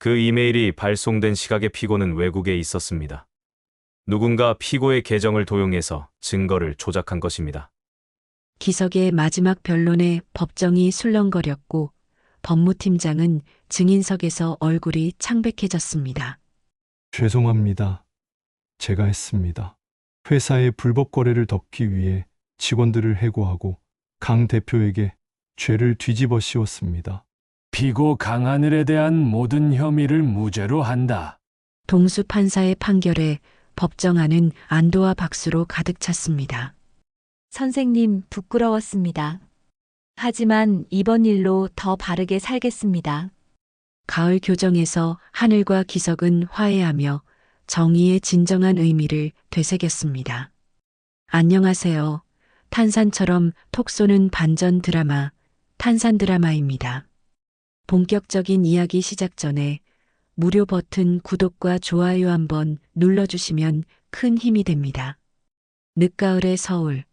그 이메일이 발송된 시각의 피고는 외국에 있었습니다. 누군가 피고의 계정을 도용해서 증거를 조작한 것입니다. 기석의 마지막 변론에 법정이 술렁거렸고 법무팀장은 증인석에서 얼굴이 창백해졌습니다. 죄송합니다. 제가 했습니다. 회사의 불법 거래를 덮기 위해 직원들을 해고하고 강 대표에게 죄를 뒤집어 씌웠습니다. 피고 강하늘에 대한 모든 혐의를 무죄로 한다. 동수 판사의 판결에 법정안은 안도와 박수로 가득 찼습니다. 선생님, 부끄러웠습니다. 하지만 이번 일로 더 바르게 살겠습니다. 가을 교정에서 하늘과 기석은 화해하며 정의의 진정한 의미를 되새겼습니다. 안녕하세요. 탄산처럼 톡 쏘는 반전 드라마, 탄산 드라마입니다. 본격적인 이야기 시작 전에 무료 버튼 구독과 좋아요 한번 눌러주시면 큰 힘이 됩니다. 늦가을의 서울,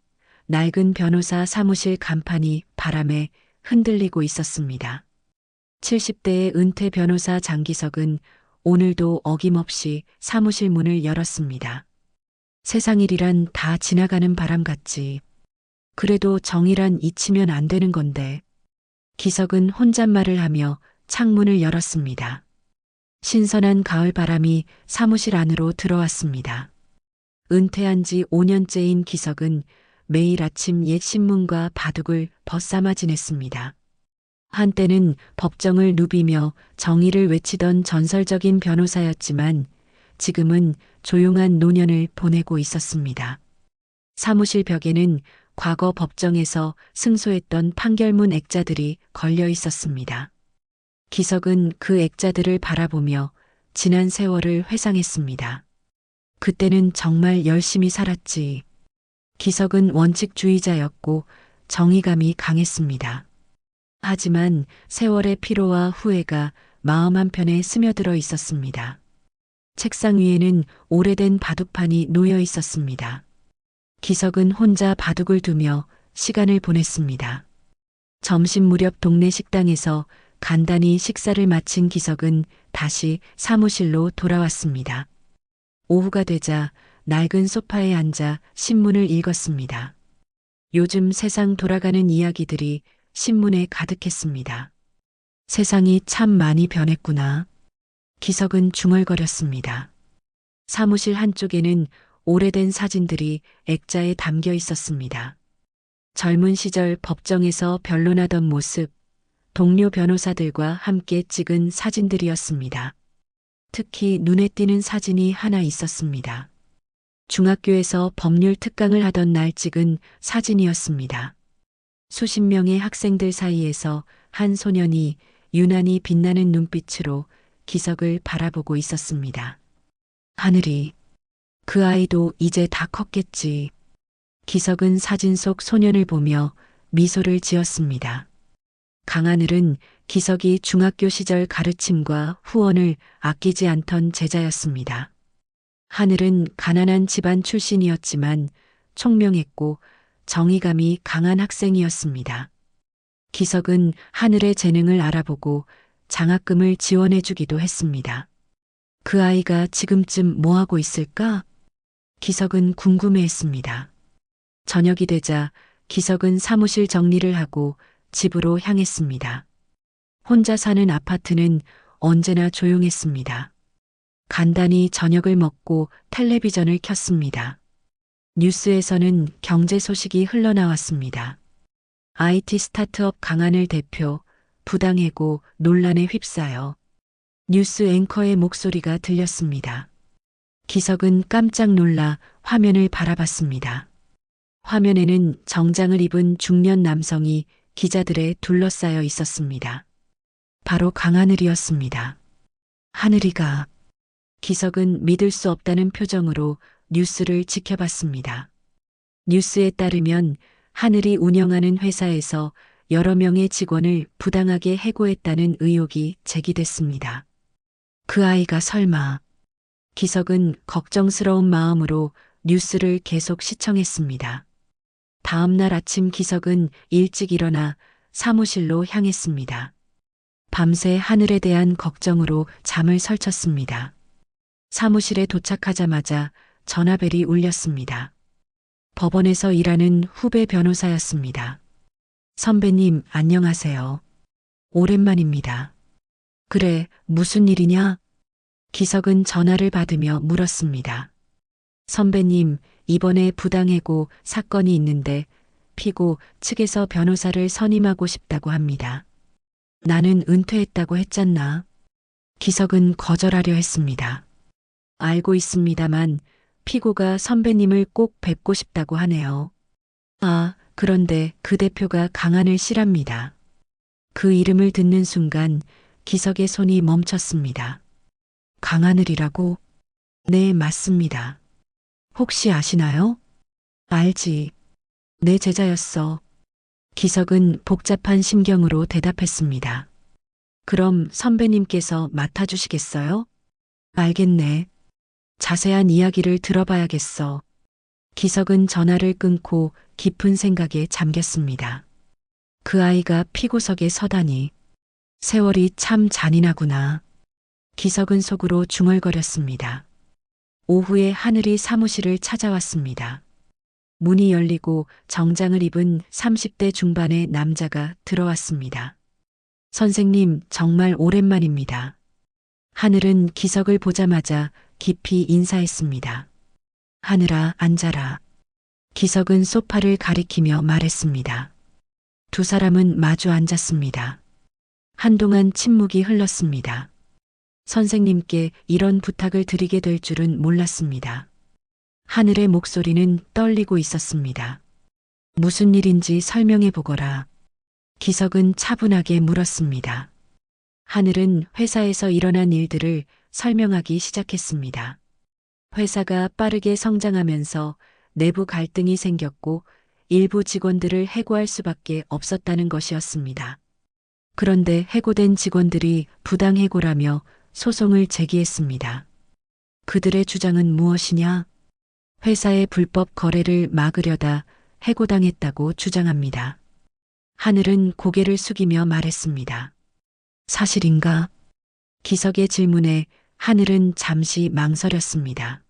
낡은 변호사 사무실 간판이 바람에 흔들리고 있었습니다. 70대의 은퇴 변호사 장기석은 오늘도 어김없이 사무실 문을 열었습니다. 세상 일이란 다 지나가는 바람 같지. 그래도 정이란 잊히면 안 되는 건데. 기석은 혼잣말을 하며 창문을 열었습니다. 신선한 가을 바람이 사무실 안으로 들어왔습니다. 은퇴한 지 5년째인 기석은 매일 아침 옛 신문과 바둑을 벗삼아 지냈습니다. 한때는 법정을 누비며 정의를 외치던 전설적인 변호사였지만 지금은 조용한 노년을 보내고 있었습니다. 사무실 벽에는 과거 법정에서 승소했던 판결문 액자들이 걸려 있었습니다. 기석은 그 액자들을 바라보며 지난 세월을 회상했습니다. 그때는 정말 열심히 살았지. 기석은 원칙주의자였고 정의감이 강했습니다. 하지만 세월의 피로와 후회가 마음 한편에 스며들어 있었습니다. 책상 위에는 오래된 바둑판이 놓여 있었습니다. 기석은 혼자 바둑을 두며 시간을 보냈습니다. 점심 무렵 동네 식당에서 간단히 식사를 마친 기석은 다시 사무실로 돌아왔습니다. 오후가 되자 낡은 소파에 앉아 신문을 읽었습니다. 요즘 세상 돌아가는 이야기들이 신문에 가득했습니다. 세상이 참 많이 변했구나. 기석은 중얼거렸습니다. 사무실 한쪽에는 오래된 사진들이 액자에 담겨 있었습니다. 젊은 시절 법정에서 변론하던 모습, 동료 변호사들과 함께 찍은 사진들이었습니다. 특히 눈에 띄는 사진이 하나 있었습니다. 중학교에서 법률 특강을 하던 날 찍은 사진이었습니다. 수십 명의 학생들 사이에서 한 소년이 유난히 빛나는 눈빛으로 기석을 바라보고 있었습니다. 하늘이, 그 아이도 이제 다 컸겠지. 기석은 사진 속 소년을 보며 미소를 지었습니다. 강하늘은 기석이 중학교 시절 가르침과 후원을 아끼지 않던 제자였습니다. 하늘은 가난한 집안 출신이었지만 총명했고 정의감이 강한 학생이었습니다. 기석은 하늘의 재능을 알아보고 장학금을 지원해 주기도 했습니다. 그 아이가 지금쯤 뭐 하고 있을까? 기석은 궁금해했습니다. 저녁이 되자 기석은 사무실 정리를 하고 집으로 향했습니다. 혼자 사는 아파트는 언제나 조용했습니다. 간단히 저녁을 먹고 텔레비전을 켰습니다. 뉴스에서는 경제 소식이 흘러나왔습니다. IT 스타트업 강하늘 대표 부당해고 논란에 휩싸여 뉴스 앵커의 목소리가 들렸습니다. 기석은 깜짝 놀라 화면을 바라봤습니다. 화면에는 정장을 입은 중년 남성이 기자들에 둘러싸여 있었습니다. 바로 강하늘이었습니다. 하늘이가. 기석은 믿을 수 없다는 표정으로 뉴스를 지켜봤습니다. 뉴스에 따르면 하늘이 운영하는 회사에서 여러 명의 직원을 부당하게 해고했다는 의혹이 제기됐습니다. 그 아이가 설마. 기석은 걱정스러운 마음으로 뉴스를 계속 시청했습니다. 다음 날 아침 기석은 일찍 일어나 사무실로 향했습니다. 밤새 하늘에 대한 걱정으로 잠을 설쳤습니다. 사무실에 도착하자마자 전화벨이 울렸습니다. 법원에서 일하는 후배 변호사였습니다. 선배님, 안녕하세요. 오랜만입니다. 그래, 무슨 일이냐? 기석은 전화를 받으며 물었습니다. 선배님, 이번에 부당해고 사건이 있는데 피고 측에서 변호사를 선임하고 싶다고 합니다. 나는 은퇴했다고 했잖나. 기석은 거절하려 했습니다. 알고 있습니다만 피고가 선배님을 꼭 뵙고 싶다고 하네요. 아, 그런데 그 대표가 강한을 씨랍니다. 그 이름을 듣는 순간 기석의 손이 멈췄습니다. 강하늘이라고? 네, 맞습니다. 혹시 아시나요? 알지. 내 제자였어. 기석은 복잡한 심경으로 대답했습니다. 그럼 선배님께서 맡아주시겠어요? 알겠네. 자세한 이야기를 들어봐야겠어. 기석은 전화를 끊고 깊은 생각에 잠겼습니다. 그 아이가 피고석에 서다니. 세월이 참 잔인하구나. 기석은 속으로 중얼거렸습니다. 오후에 하늘이 사무실을 찾아왔습니다. 문이 열리고 정장을 입은 30대 중반의 남자가 들어왔습니다. 선생님, 정말 오랜만입니다. 하늘은 기석을 보자마자 깊이 인사했습니다. 하늘아, 앉아라. 기석은 소파를 가리키며 말했습니다. 두 사람은 마주 앉았습니다. 한동안 침묵이 흘렀습니다. 선생님께 이런 부탁을 드리게 될 줄은 몰랐습니다. 하늘의 목소리는 떨리고 있었습니다. 무슨 일인지 설명해 보거라. 기석은 차분하게 물었습니다. 하늘은 회사에서 일어난 일들을 설명하기 시작했습니다. 회사가 빠르게 성장하면서 내부 갈등이 생겼고 일부 직원들을 해고할 수밖에 없었다는 것이었습니다. 그런데 해고된 직원들이 부당해고라며 소송을 제기했습니다. 그들의 주장은 무엇이냐? 회사의 불법 거래를 막으려다 해고당했다고 주장합니다. 하늘은 고개를 숙이며 말했습니다. 사실인가? 기석의 질문에 하늘은 잠시 망설였습니다.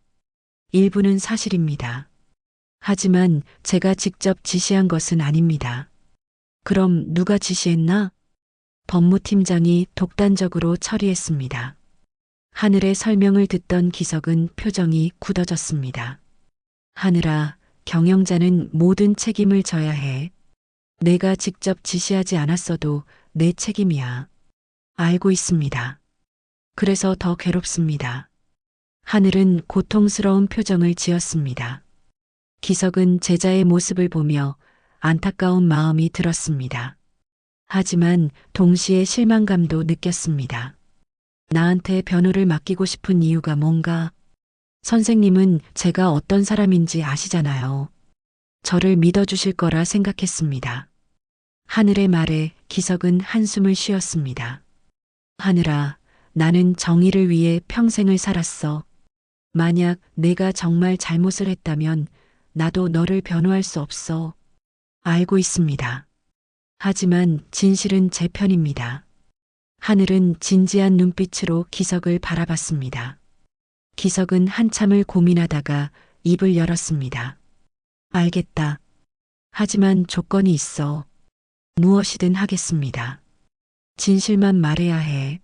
일부는 사실입니다. 하지만 제가 직접 지시한 것은 아닙니다. 그럼 누가 지시했나? 법무팀장이 독단적으로 처리했습니다. 하늘의 설명을 듣던 기석은 표정이 굳어졌습니다. 하늘아, 경영자는 모든 책임을 져야 해. 내가 직접 지시하지 않았어도 내 책임이야. 알고 있습니다. 그래서 더 괴롭습니다. 하늘은 고통스러운 표정을 지었습니다. 기석은 제자의 모습을 보며 안타까운 마음이 들었습니다. 하지만 동시에 실망감도 느꼈습니다. 나한테 변호를 맡기고 싶은 이유가 뭔가? 선생님은 제가 어떤 사람인지 아시잖아요. 저를 믿어주실 거라 생각했습니다. 하늘의 말에 기석은 한숨을 쉬었습니다. 하늘아, 나는 정의를 위해 평생을 살았어. 만약 내가 정말 잘못을 했다면 나도 너를 변호할 수 없어. 알고 있습니다. 하지만 진실은 제 편입니다. 하늘은 진지한 눈빛으로 기석을 바라봤습니다. 기석은 한참을 고민하다가 입을 열었습니다. 알겠다. 하지만 조건이 있어. 무엇이든 하겠습니다. 진실만 말해야 해.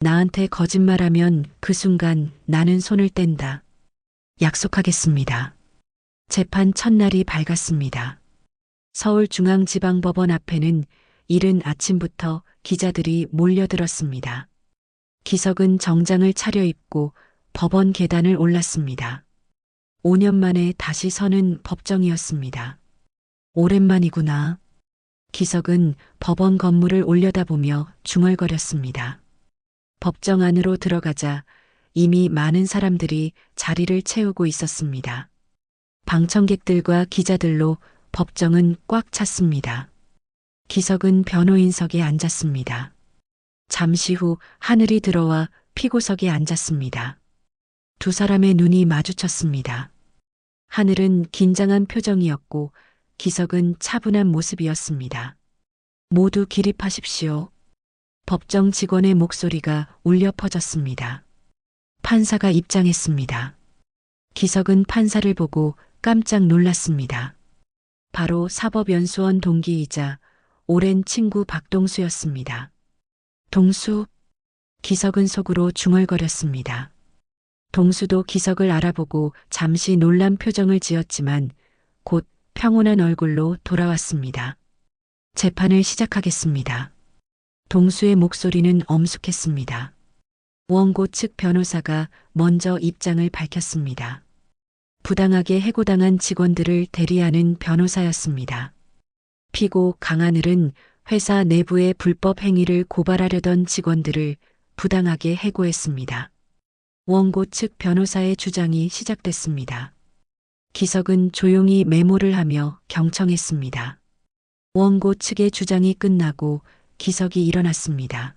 나한테 거짓말하면 그 순간 나는 손을 뗀다. 약속하겠습니다. 재판 첫날이 밝았습니다. 서울중앙지방법원 앞에는 이른 아침부터 기자들이 몰려들었습니다. 기석은 정장을 차려입고 법원 계단을 올랐습니다. 5년 만에 다시 서는 법정이었습니다. 오랜만이구나. 기석은 법원 건물을 올려다보며 중얼거렸습니다. 법정 안으로 들어가자 이미 많은 사람들이 자리를 채우고 있었습니다. 방청객들과 기자들로 법정은 꽉 찼습니다. 기석은 변호인석에 앉았습니다. 잠시 후 하늘이 들어와 피고석에 앉았습니다. 두 사람의 눈이 마주쳤습니다. 하늘은 긴장한 표정이었고 기석은 차분한 모습이었습니다. 모두 기립하십시오. 법정 직원의 목소리가 울려 퍼졌습니다. 판사가 입장했습니다. 기석은 판사를 보고 깜짝 놀랐습니다. 바로 사법연수원 동기이자 오랜 친구 박동수였습니다. 동수? 기석은 속으로 중얼거렸습니다. 동수도 기석을 알아보고 잠시 놀란 표정을 지었지만 곧 평온한 얼굴로 돌아왔습니다. 재판을 시작하겠습니다. 동수의 목소리는 엄숙했습니다. 원고 측 변호사가 먼저 입장을 밝혔습니다. 부당하게 해고당한 직원들을 대리하는 변호사였습니다. 피고 강하늘은 회사 내부의 불법 행위를 고발하려던 직원들을 부당하게 해고했습니다. 원고 측 변호사의 주장이 시작됐습니다. 기석은 조용히 메모를 하며 경청했습니다. 원고 측의 주장이 끝나고 기석이 일어났습니다.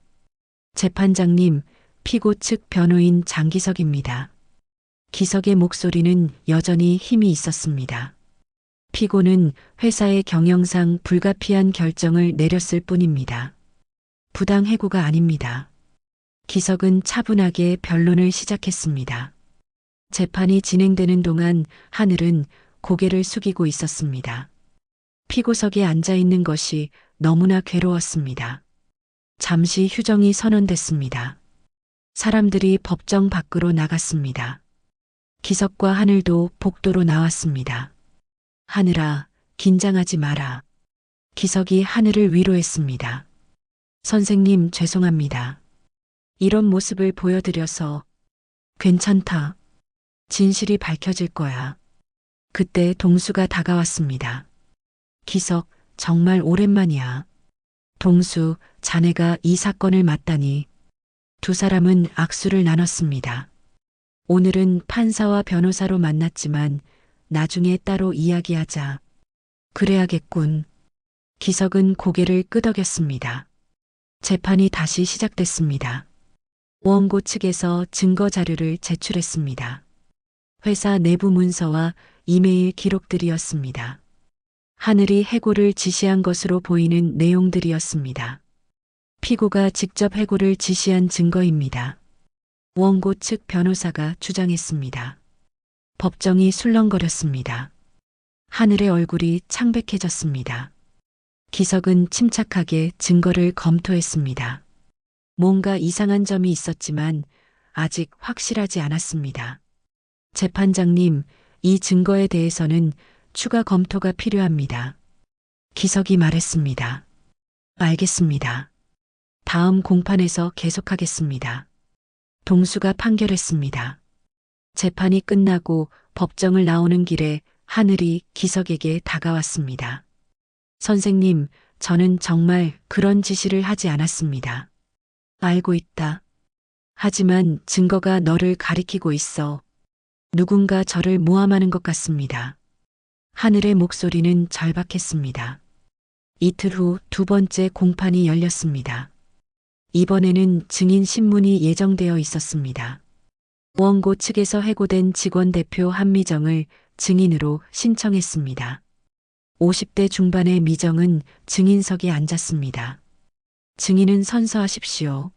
재판장님, 피고 측 변호인 장기석입니다. 기석의 목소리는 여전히 힘이 있었습니다. 피고는 회사의 경영상 불가피한 결정을 내렸을 뿐입니다. 부당 해고가 아닙니다. 기석은 차분하게 변론을 시작했습니다. 재판이 진행되는 동안 하늘은 고개를 숙이고 있었습니다. 피고석에 앉아 있는 것이 너무나 괴로웠습니다. 잠시 휴정이 선언됐습니다. 사람들이 법정 밖으로 나갔습니다. 기석과 하늘도 복도로 나왔습니다. 하늘아, 긴장하지 마라. 기석이 하늘을 위로했습니다. 선생님, 죄송합니다. 이런 모습을 보여드려서. 괜찮다. 진실이 밝혀질 거야. 그때 동수가 다가왔습니다. 기석, 정말 오랜만이야. 동수, 자네가 이 사건을 맡다니. 두 사람은 악수를 나눴습니다. 오늘은 판사와 변호사로 만났지만 나중에 따로 이야기하자. 그래야겠군. 기석은 고개를 끄덕였습니다. 재판이 다시 시작됐습니다. 원고 측에서 증거 자료를 제출했습니다. 회사 내부 문서와 이메일 기록들이었습니다. 하늘이 해고를 지시한 것으로 보이는 내용들이었습니다. 피고가 직접 해고를 지시한 증거입니다. 원고 측 변호사가 주장했습니다. 법정이 술렁거렸습니다. 하늘의 얼굴이 창백해졌습니다. 기석은 침착하게 증거를 검토했습니다. 뭔가 이상한 점이 있었지만 아직 확실하지 않았습니다. 재판장님, 이 증거에 대해서는 추가 검토가 필요합니다. 기석이 말했습니다. 알겠습니다. 다음 공판에서 계속하겠습니다. 동수가 판결했습니다. 재판이 끝나고 법정을 나오는 길에 하늘이 기석에게 다가왔습니다. 선생님, 저는 정말 그런 지시를 하지 않았습니다. 알고 있다. 하지만 증거가 너를 가리키고 있어. 누군가 저를 모함하는 것 같습니다. 하늘의 목소리는 절박했습니다. 이틀 후 두 번째 공판이 열렸습니다. 이번에는 증인 신문이 예정되어 있었습니다. 원고 측에서 해고된 직원 대표 한미정을 증인으로 신청했습니다. 50대 중반의 미정은 증인석에 앉았습니다. 증인은 선서하십시오.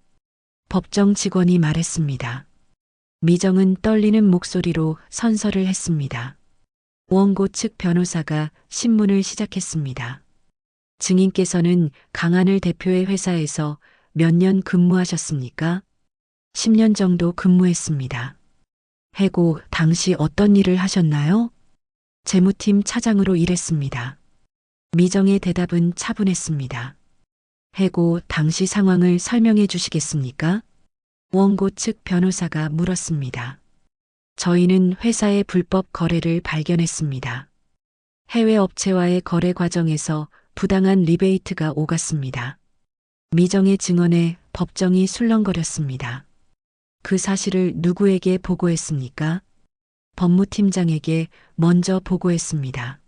법정 직원이 말했습니다. 미정은 떨리는 목소리로 선서를 했습니다. 원고 측 변호사가 신문을 시작했습니다. 증인께서는 강하늘 대표의 회사에서 몇 년 근무하셨습니까? 10년 정도 근무했습니다. 해고 당시 어떤 일을 하셨나요? 재무팀 차장으로 일했습니다. 미정의 대답은 차분했습니다. 해고 당시 상황을 설명해 주시겠습니까? 원고 측 변호사가 물었습니다. 저희는 회사의 불법 거래를 발견했습니다. 해외 업체와의 거래 과정에서 부당한 리베이트가 오갔습니다. 미정의 증언에 법정이 술렁거렸습니다. 그 사실을 누구에게 보고했습니까? 법무팀장에게 먼저 보고했습니다.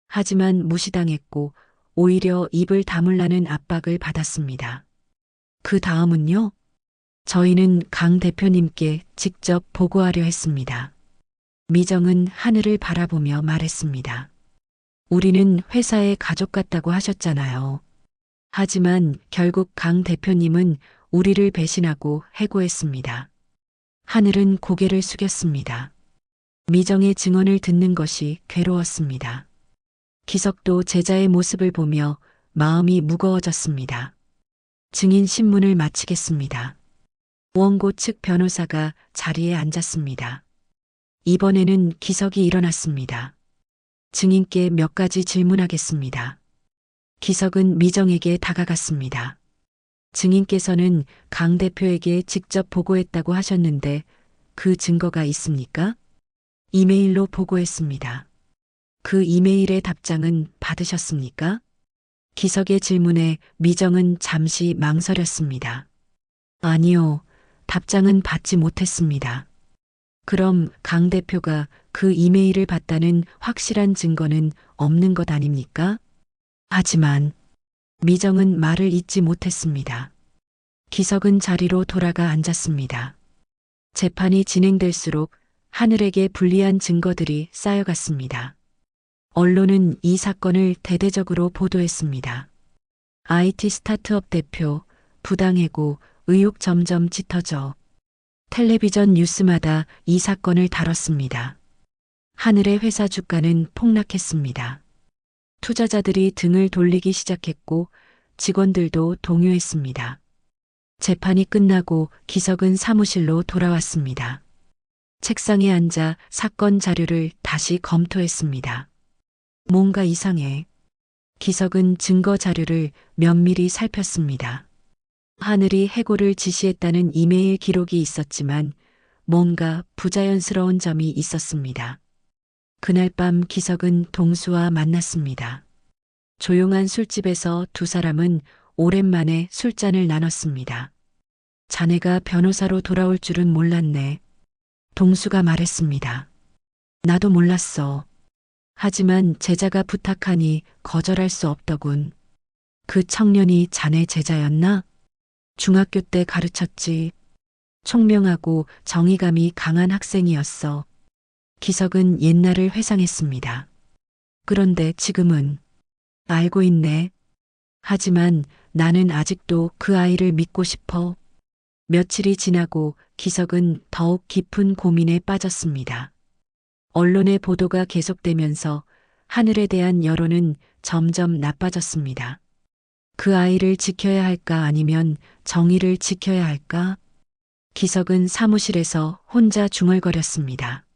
하지만 무시당했고 오히려 입을 다물라는 압박을 받았습니다. 그 다음은요? 저희는 강 대표님께 직접 보고하려 했습니다. 미정은 하늘을 바라보며 말했습니다. 우리는 회사의 가족 같다고 하셨잖아요. 하지만 결국 강 대표님은 우리를 배신하고 해고했습니다. 하늘은 고개를 숙였습니다. 미정의 증언을 듣는 것이 괴로웠습니다. 기석도 제자의 모습을 보며 마음이 무거워졌습니다. 증인 신문을 마치겠습니다. 원고 측 변호사가 자리에 앉았습니다. 이번에는 기석이 일어났습니다. 증인께 몇 가지 질문하겠습니다. 기석은 미정에게 다가갔습니다. 증인께서는 강 대표에게 직접 보고했다고 하셨는데 그 증거가 있습니까? 이메일로 보고했습니다. 그 이메일의 답장은 받으셨습니까? 기석의 질문에 미정은 잠시 망설였습니다. 아니요, 답장은 받지 못했습니다. 그럼 강 대표가 그 이메일을 봤다는 확실한 증거는 없는 것 아닙니까? 하지만 미정은 말을 잇지 못했습니다. 기석은 자리로 돌아가 앉았습니다. 재판이 진행될수록 하늘에게 불리한 증거들이 쌓여갔습니다. 언론은 이 사건을 대대적으로 보도했습니다. IT 스타트업 대표, 부당해고, 의혹 점점 짙어져. 텔레비전 뉴스마다 이 사건을 다뤘습니다. 하늘의 회사 주가는 폭락했습니다. 투자자들이 등을 돌리기 시작했고 직원들도 동요했습니다. 재판이 끝나고 기석은 사무실로 돌아왔습니다. 책상에 앉아 사건 자료를 다시 검토했습니다. 뭔가 이상해. 기석은 증거 자료를 면밀히 살폈습니다. 하늘이 해고를 지시했다는 이메일 기록이 있었지만 뭔가 부자연스러운 점이 있었습니다. 그날 밤 기석은 동수와 만났습니다. 조용한 술집에서 두 사람은 오랜만에 술잔을 나눴습니다. 자네가 변호사로 돌아올 줄은 몰랐네. 동수가 말했습니다. 나도 몰랐어. 하지만 제자가 부탁하니 거절할 수 없더군. 그 청년이 자네 제자였나? 중학교 때 가르쳤지. 총명하고 정의감이 강한 학생이었어. 기석은 옛날을 회상했습니다. 그런데 지금은 알고 있네. 하지만 나는 아직도 그 아이를 믿고 싶어. 며칠이 지나고 기석은 더욱 깊은 고민에 빠졌습니다. 언론의 보도가 계속되면서 하늘에 대한 여론은 점점 나빠졌습니다. 그 아이를 지켜야 할까 아니면 정의를 지켜야 할까? 기석은 사무실에서 혼자 중얼거렸습니다.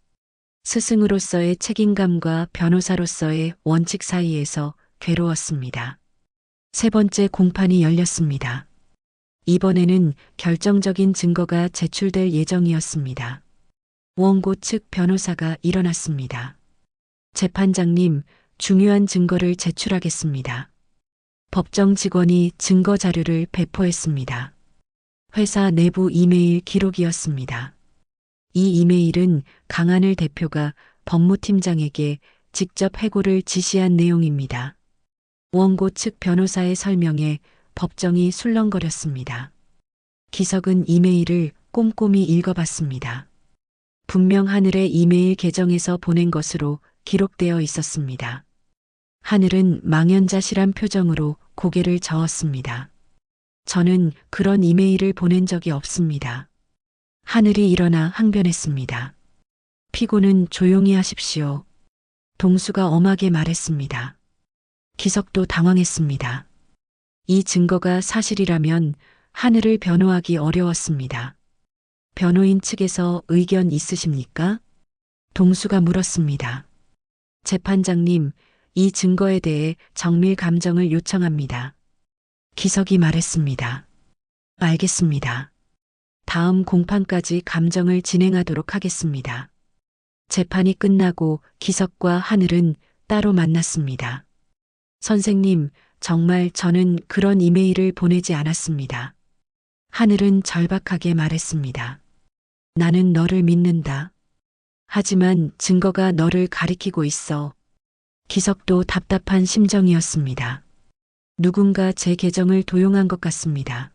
스승으로서의 책임감과 변호사로서의 원칙 사이에서 괴로웠습니다. 세 번째 공판이 열렸습니다. 이번에는 결정적인 증거가 제출될 예정이었습니다. 원고 측 변호사가 일어났습니다. 재판장님, 중요한 증거를 제출하겠습니다. 법정 직원이 증거 자료를 배포했습니다. 회사 내부 이메일 기록이었습니다. 이 이메일은 강하늘 대표가 법무팀장에게 직접 해고를 지시한 내용입니다. 원고 측 변호사의 설명에 법정이 술렁거렸습니다. 기석은 이메일을 꼼꼼히 읽어봤습니다. 분명 하늘의 이메일 계정에서 보낸 것으로 기록되어 있었습니다. 하늘은 망연자실한 표정으로 고개를 저었습니다. 저는 그런 이메일을 보낸 적이 없습니다. 하늘이 일어나 항변했습니다. 피고는 조용히 하십시오. 동수가 엄하게 말했습니다. 기석도 당황했습니다. 이 증거가 사실이라면 하늘을 변호하기 어려웠습니다. 변호인 측에서 의견 있으십니까? 동수가 물었습니다. 재판장님, 이 증거에 대해 정밀 감정을 요청합니다. 기석이 말했습니다. 알겠습니다. 다음 공판까지 감정을 진행하도록 하겠습니다. 재판이 끝나고 기석과 하늘은 따로 만났습니다. 선생님, 정말 저는 그런 이메일을 보내지 않았습니다. 하늘은 절박하게 말했습니다. 나는 너를 믿는다. 하지만 증거가 너를 가리키고 있어. 기석도 답답한 심정이었습니다. 누군가 제 계정을 도용한 것 같습니다.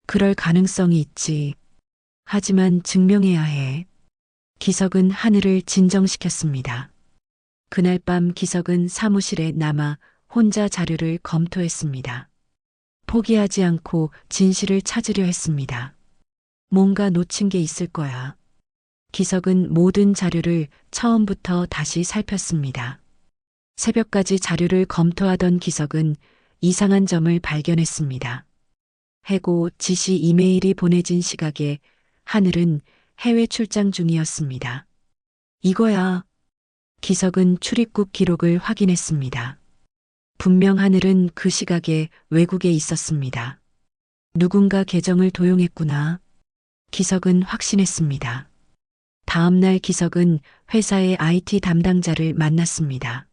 그럴 가능성이 있지. 하지만 증명해야 해. 기석은 하늘을 진정시켰습니다. 그날 밤 기석은 사무실에 남아 혼자 자료를 검토했습니다. 포기하지 않고 진실을 찾으려 했습니다. 뭔가 놓친 게 있을 거야. 기석은 모든 자료를 처음부터 다시 살폈습니다. 새벽까지 자료를 검토하던 기석은 이상한 점을 발견했습니다. 해고 지시 이메일이 보내진 시각에 하늘은 해외 출장 중이었습니다. 이거야. 기석은 출입국 기록을 확인했습니다. 분명 하늘은 그 시각에 외국에 있었습니다. 누군가 계정을 도용했구나. 기석은 확신했습니다. 다음 날 기석은 회사의 IT 담당자를 만났습니다.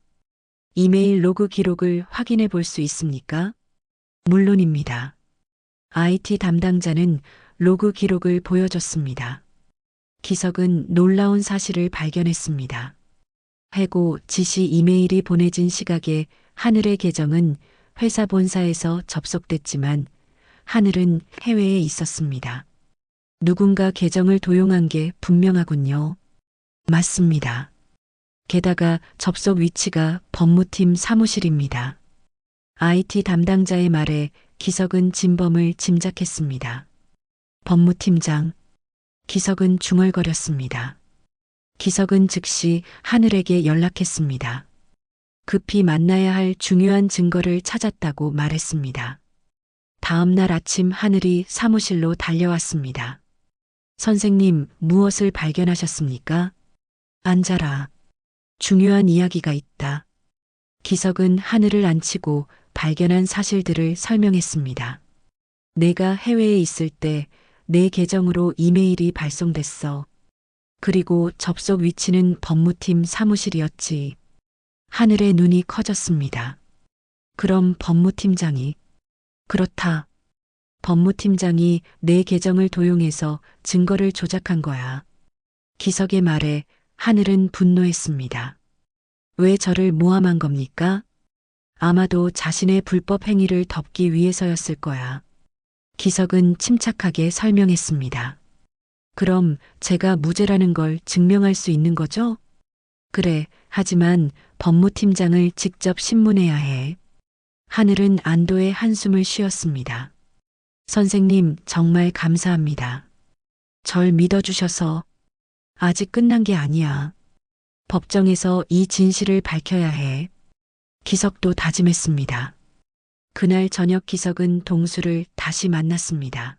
이메일 로그 기록을 확인해 볼 수 있습니까? 물론입니다. IT 담당자는 로그 기록을 보여줬습니다. 기석은 놀라운 사실을 발견했습니다. 해고 지시 이메일이 보내진 시각에 하늘의 계정은 회사 본사에서 접속됐지만 하늘은 해외에 있었습니다. 누군가 계정을 도용한 게 분명하군요. 맞습니다. 게다가 접속 위치가 법무팀 사무실입니다. IT 담당자의 말에 기석은 진범을 짐작했습니다. 법무팀장. 기석은 중얼거렸습니다. 기석은 즉시 하늘에게 연락했습니다. 급히 만나야 할 중요한 증거를 찾았다고 말했습니다. 다음 날 아침 하늘이 사무실로 달려왔습니다. 선생님, 무엇을 발견하셨습니까? 앉아라. 중요한 이야기가 있다. 기석은 하늘을 앉히고 발견한 사실들을 설명했습니다. 내가 해외에 있을 때 내 계정으로 이메일이 발송됐어. 그리고 접속 위치는 법무팀 사무실이었지. 하늘의 눈이 커졌습니다. 그럼 법무팀장이? 그렇다. 법무팀장이 내 계정을 도용해서 증거를 조작한 거야. 기석의 말에 하늘은 분노했습니다. 왜 저를 모함한 겁니까? 아마도 자신의 불법 행위를 덮기 위해서였을 거야. 기석은 침착하게 설명했습니다. 그럼 제가 무죄라는 걸 증명할 수 있는 거죠? 그래, 하지만 법무팀장을 직접 신문해야 해. 하늘은 안도의 한숨을 쉬었습니다. 선생님, 정말 감사합니다. 절 믿어주셔서. 아직 끝난 게 아니야. 법정에서 이 진실을 밝혀야 해. 기석도 다짐했습니다. 그날 저녁 기석은 동수를 다시 만났습니다.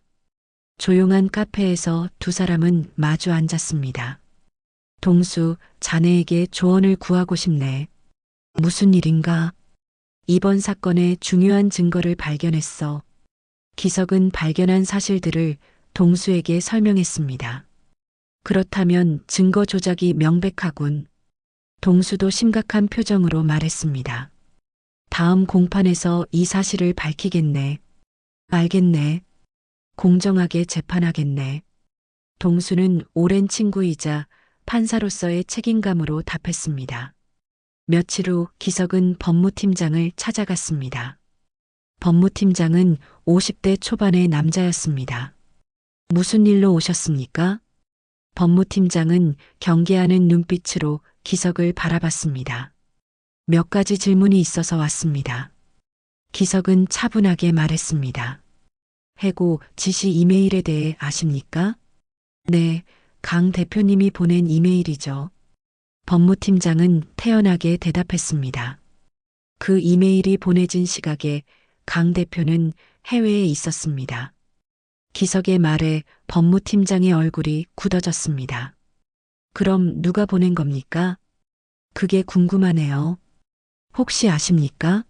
조용한 카페에서 두 사람은 마주 앉았습니다. 동수, 자네에게 조언을 구하고 싶네. 무슨 일인가? 이번 사건의 중요한 증거를 발견했어. 기석은 발견한 사실들을 동수에게 설명했습니다. 그렇다면 증거 조작이 명백하군. 동수도 심각한 표정으로 말했습니다. 다음 공판에서 이 사실을 밝히겠네. 알겠네. 공정하게 재판하겠네. 동수는 오랜 친구이자 판사로서의 책임감으로 답했습니다. 며칠 후 기석은 법무팀장을 찾아갔습니다. 법무팀장은 50대 초반의 남자였습니다. 무슨 일로 오셨습니까? 법무팀장은 경계하는 눈빛으로 기석을 바라봤습니다. 몇 가지 질문이 있어서 왔습니다. 기석은 차분하게 말했습니다. 해고 지시 이메일에 대해 아십니까? 네, 강 대표님이 보낸 이메일이죠. 법무팀장은 태연하게 대답했습니다. 그 이메일이 보내진 시각에 강 대표는 해외에 있었습니다. 기석의 말에 법무팀장의 얼굴이 굳어졌습니다. 그럼 누가 보낸 겁니까? 그게 궁금하네요. 혹시 아십니까?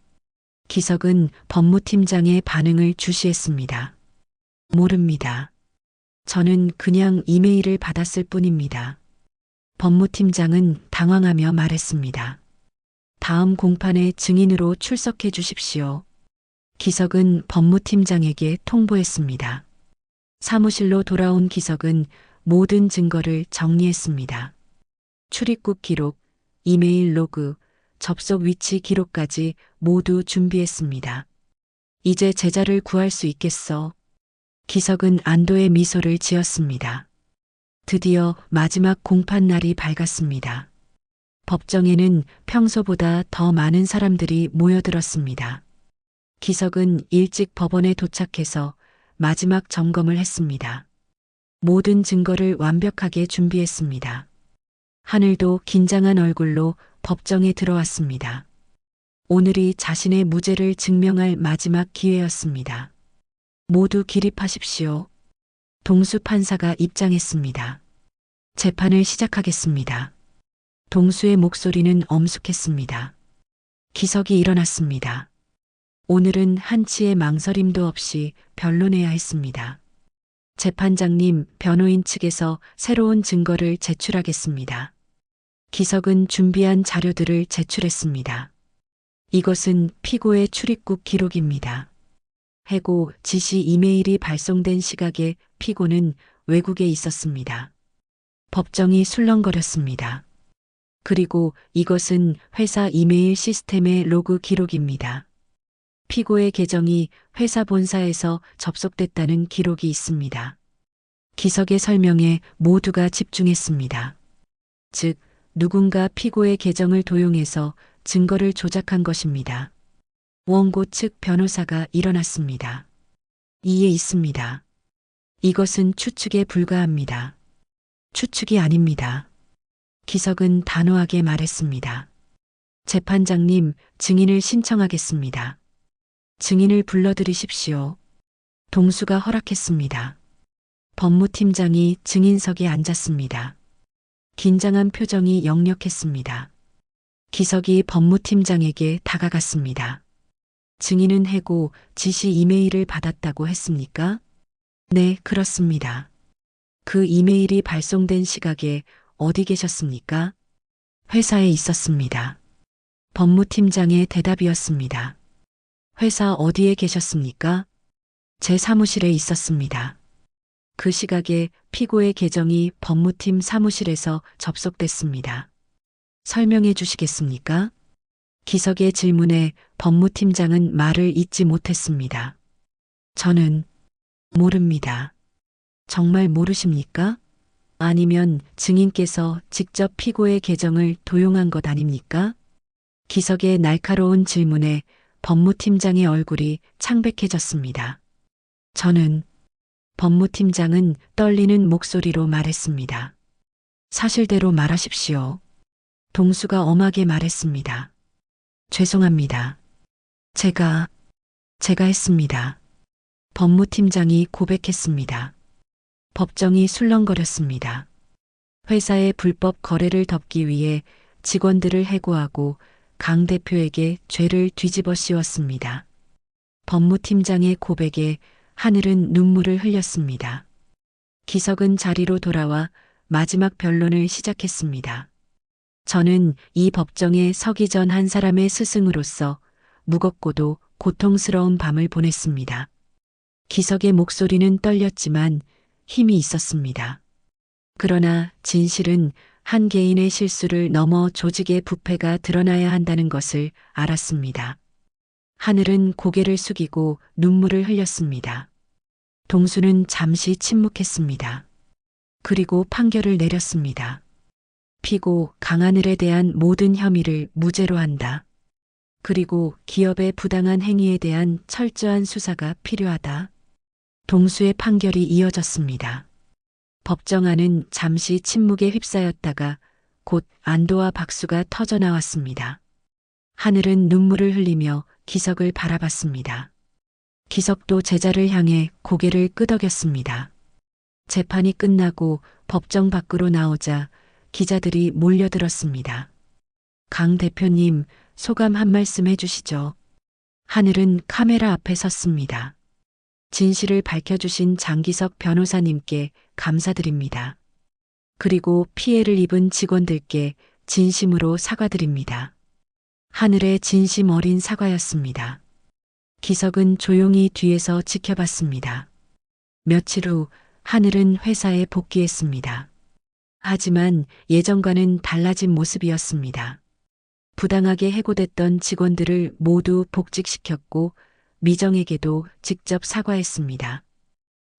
기석은 법무팀장의 반응을 주시했습니다. 모릅니다. 저는 그냥 이메일을 받았을 뿐입니다. 법무팀장은 당황하며 말했습니다. 다음 공판에 증인으로 출석해 주십시오. 기석은 법무팀장에게 통보했습니다. 사무실로 돌아온 기석은 모든 증거를 정리했습니다. 출입국 기록, 이메일 로그, 접속 위치 기록까지 모두 준비했습니다. 이제 제자를 구할 수 있겠어. 기석은 안도의 미소를 지었습니다. 드디어 마지막 공판 날이 밝았습니다. 법정에는 평소보다 더 많은 사람들이 모여들었습니다. 기석은 일찍 법원에 도착해서 마지막 점검을 했습니다. 모든 증거를 완벽하게 준비했습니다. 하늘도 긴장한 얼굴로 법정에 들어왔습니다. 오늘이 자신의 무죄를 증명할 마지막 기회였습니다. 모두 기립하십시오. 동수 판사가 입장했습니다. 재판을 시작하겠습니다. 동수의 목소리는 엄숙했습니다. 기석이 일어났습니다. 오늘은 한치의 망설임도 없이 변론해야 했습니다. 재판장님, 변호인 측에서 새로운 증거를 제출하겠습니다. 기석은 준비한 자료들을 제출했습니다. 이것은 피고의 출입국 기록입니다. 해고 지시 이메일이 발송된 시각에 피고는 외국에 있었습니다. 법정이 술렁거렸습니다. 그리고 이것은 회사 이메일 시스템의 로그 기록입니다. 피고의 계정이 회사 본사에서 접속됐다는 기록이 있습니다. 기석의 설명에 모두가 집중했습니다. 즉, 누군가 피고의 계정을 도용해서 증거를 조작한 것입니다. 원고 측 변호사가 일어났습니다. 이해 있습니다. 이것은 추측에 불과합니다. 추측이 아닙니다. 기석은 단호하게 말했습니다. 재판장님, 증인을 신청하겠습니다. 증인을 불러들이십시오. 동수가 허락했습니다. 법무팀장이 증인석에 앉았습니다. 긴장한 표정이 역력했습니다. 기석이 법무팀장에게 다가갔습니다. 증인은 해고 지시 이메일을 받았다고 했습니까? 네, 그렇습니다. 그 이메일이 발송된 시각에 어디 계셨습니까? 회사에 있었습니다. 법무팀장의 대답이었습니다. 회사 어디에 계셨습니까? 제 사무실에 있었습니다. 그 시각에 피고의 계정이 법무팀 사무실에서 접속됐습니다. 설명해 주시겠습니까? 기석의 질문에 법무팀장은 말을 잇지 못했습니다. 저는 모릅니다. 정말 모르십니까? 아니면 증인께서 직접 피고의 계정을 도용한 것 아닙니까? 기석의 날카로운 질문에 법무팀장의 얼굴이 창백해졌습니다. 저는 법무팀장은 떨리는 목소리로 말했습니다. 사실대로 말하십시오. 동수가 엄하게 말했습니다. 죄송합니다. 제가 했습니다. 법무팀장이 고백했습니다. 법정이 술렁거렸습니다. 회사의 불법 거래를 덮기 위해 직원들을 해고하고 강 대표에게 죄를 뒤집어 씌웠습니다. 법무팀장의 고백에 하늘은 눈물을 흘렸습니다. 기석은 자리로 돌아와 마지막 변론을 시작했습니다. 저는 이 법정에 서기 전 한 사람의 스승으로서 무겁고도 고통스러운 밤을 보냈습니다. 기석의 목소리는 떨렸지만 힘이 있었습니다. 그러나 진실은 한 개인의 실수를 넘어 조직의 부패가 드러나야 한다는 것을 알았습니다. 하늘은 고개를 숙이고 눈물을 흘렸습니다. 동수는 잠시 침묵했습니다. 그리고 판결을 내렸습니다. 피고 강하늘에 대한 모든 혐의를 무죄로 한다. 그리고 기업의 부당한 행위에 대한 철저한 수사가 필요하다. 동수의 판결이 이어졌습니다. 법정 안은 잠시 침묵에 휩싸였다가 곧 안도와 박수가 터져나왔습니다. 하늘은 눈물을 흘리며 기석을 바라봤습니다. 기석도 제자를 향해 고개를 끄덕였습니다. 재판이 끝나고 법정 밖으로 나오자 기자들이 몰려들었습니다. 강 대표님, 소감 한 말씀 해주시죠. 하늘은 카메라 앞에 섰습니다. 진실을 밝혀주신 장기석 변호사님께 감사드립니다. 그리고 피해를 입은 직원들께 진심으로 사과드립니다. 하늘의 진심 어린 사과였습니다. 기석은 조용히 뒤에서 지켜봤습니다. 며칠 후 하늘은 회사에 복귀했습니다. 하지만 예전과는 달라진 모습이었습니다. 부당하게 해고됐던 직원들을 모두 복직시켰고 미정에게도 직접 사과했습니다.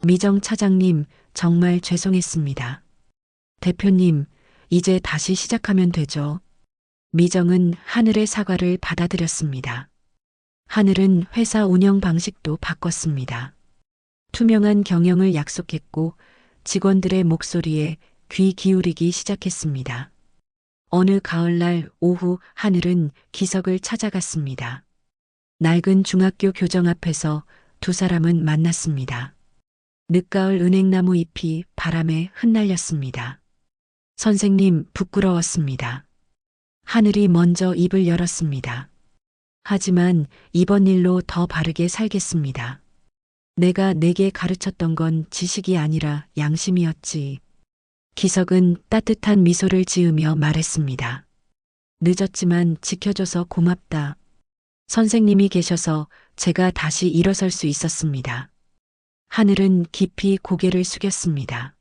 미정 차장님, 정말 죄송했습니다. 대표님, 이제 다시 시작하면 되죠. 미정은 하늘의 사과를 받아들였습니다. 하늘은 회사 운영 방식도 바꿨습니다. 투명한 경영을 약속했고 직원들의 목소리에 귀 기울이기 시작했습니다. 어느 가을날 오후 하늘은 기석을 찾아갔습니다. 낡은 중학교 교정 앞에서 두 사람은 만났습니다. 늦가을 은행나무 잎이 바람에 흩날렸습니다. 선생님, 부끄러웠습니다. 하늘이 먼저 입을 열었습니다. 하지만 이번 일로 더 바르게 살겠습니다. 내가 내게 가르쳤던 건 지식이 아니라 양심이었지. 기석은 따뜻한 미소를 지으며 말했습니다. 늦었지만 지켜줘서 고맙다. 선생님이 계셔서 제가 다시 일어설 수 있었습니다. 하늘은 깊이 고개를 숙였습니다.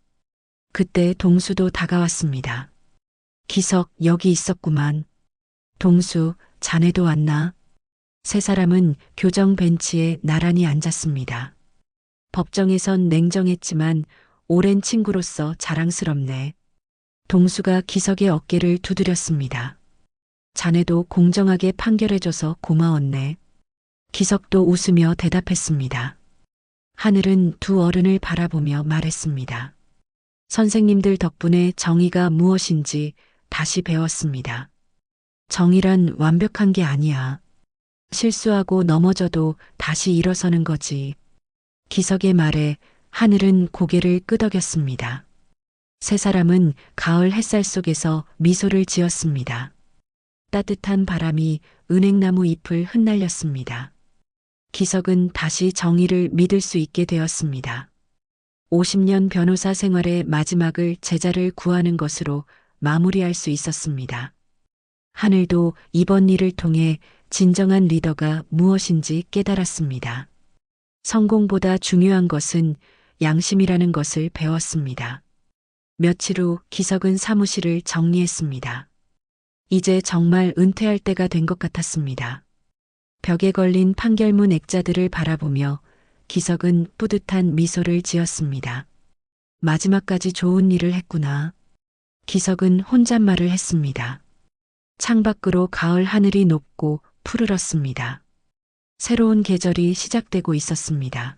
그때 동수도 다가왔습니다. 기석, 여기 있었구만. 동수, 자네도 왔나? 세 사람은 교정 벤치에 나란히 앉았습니다. 법정에선 냉정했지만 오랜 친구로서 자랑스럽네. 동수가 기석의 어깨를 두드렸습니다. 자네도 공정하게 판결해줘서 고마웠네. 기석도 웃으며 대답했습니다. 하늘은 두 어른을 바라보며 말했습니다. 선생님들 덕분에 정의가 무엇인지 다시 배웠습니다. 정의란 완벽한 게 아니야. 실수하고 넘어져도 다시 일어서는 거지. 기석의 말에 하늘은 고개를 끄덕였습니다. 세 사람은 가을 햇살 속에서 미소를 지었습니다. 따뜻한 바람이 은행나무 잎을 흩날렸습니다. 기석은 다시 정의를 믿을 수 있게 되었습니다. 50년 변호사 생활의 마지막을 제자를 구하는 것으로 마무리할 수 있었습니다. 하늘도 이번 일을 통해 진정한 리더가 무엇인지 깨달았습니다. 성공보다 중요한 것은 양심이라는 것을 배웠습니다. 며칠 후 기석은 사무실을 정리했습니다. 이제 정말 은퇴할 때가 된 것 같았습니다. 벽에 걸린 판결문 액자들을 바라보며 기석은 뿌듯한 미소를 지었습니다. 마지막까지 좋은 일을 했구나. 기석은 혼잣말을 했습니다. 창밖으로 가을 하늘이 높고 푸르렀습니다. 새로운 계절이 시작되고 있었습니다.